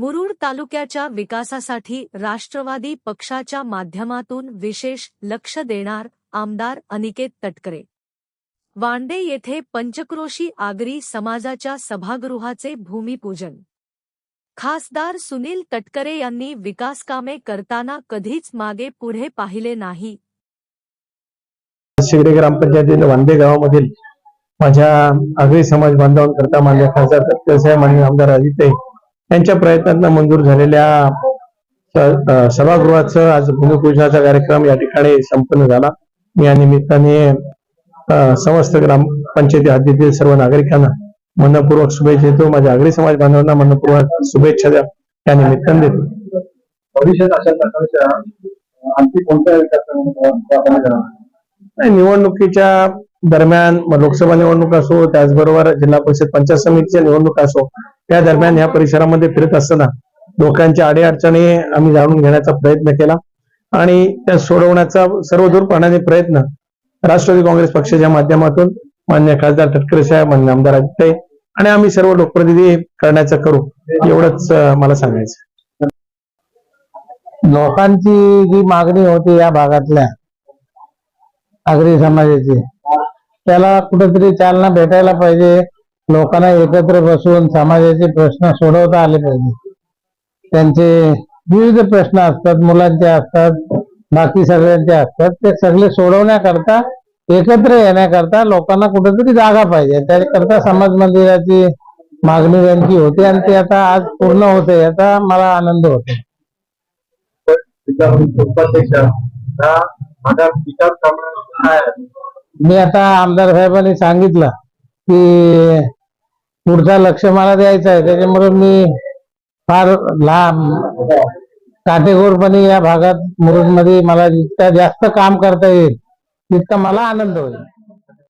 मुरुड तालुक्याच्या विकासासाठी राष्ट्रवादी पक्षाच्या माध्यमातून विशेष लक्ष देणार आमदार अनिकेत तटकरे। वांडे येथे पंचक्रोशी आगरी समाजाच्या सभागृहाचे भूमिपूजन। खासदार सुनील तटकरे यांनी विकासकामे करताना कधीच मागे पुढे पाहिले नाही। शिगडे ग्रामपंचायतीने वांडे गावामधील माझ्या आगरी समाज बांधवांकरता मान्य खासदार तटकरे साहेब, माननीय आमदार अजित यांच्या प्रयत्नांना मंजूर झालेल्या सभागृहाचं आज भूमिपूजनाचा कार्यक्रम या ठिकाणी संपन्न झाला। या निमित्ताने समस्त ग्रामपंचायती हद्दीतील सर्व नागरिकांना मनपूर्वक शुभेच्छा देतो। माझ्या आगरी समाज बांधवांना मनपूर्वक शुभेच्छा द्या या निमित्ताने देतो। भविष्यात अशा प्रकारच्या आणखी कोणत्या विकास निवडणुकीच्या दरम्यान लोकसभा निवडणूक असो, त्याचबरोबर जिल्हा परिषद पंचायत समितीच्या निवडणूक असो, त्या दरम्यान या परिसरामध्ये फिरत असताना लोकांच्या अडीअडचणी आम्ही जाणून घेण्याचा प्रयत्न केला आणि त्या सोडवण्याचा सर्वदूरपणाने प्रयत्न राष्ट्रवादी काँग्रेस पक्षाच्या माध्यमातून मान्य खासदार तटकरे साहेब, मान्य आमदार अजित आणि आम्ही सर्व लोकप्रतिनिधी करण्याचं करू, एवढंच मला सांगायचं। लोकांची जी मागणी होती या भागातल्या आगरी समाजाची, त्याला कुठेतरी चालना भेटायला पाहिजे। लोकांना एकत्र बसून समाजाचे प्रश्न सोडवता आले पाहिजे। त्यांचे विविध प्रश्न असतात, मुलांचे असतात, बाकी सगळ्यांचे असतात, ते सगळे सोडवण्याकरता एकत्र येण्याकरता लोकांना कुठेतरी जागा पाहिजे। त्याकरता समाज मंदिराची मागणी त्यांची होती आणि ती आता आज पूर्ण होते, याचा मला आनंद होतो। मी आता आमदार साहेबांनी सांगितलं की पुढचा लक्ष मला द्यायचं आहे, त्याच्यामुळे मी फार लांब काटेकोरपणे या भागात मुरुडमध्ये मला जितका जास्त काम करता येईल तितका मला आनंद होईल।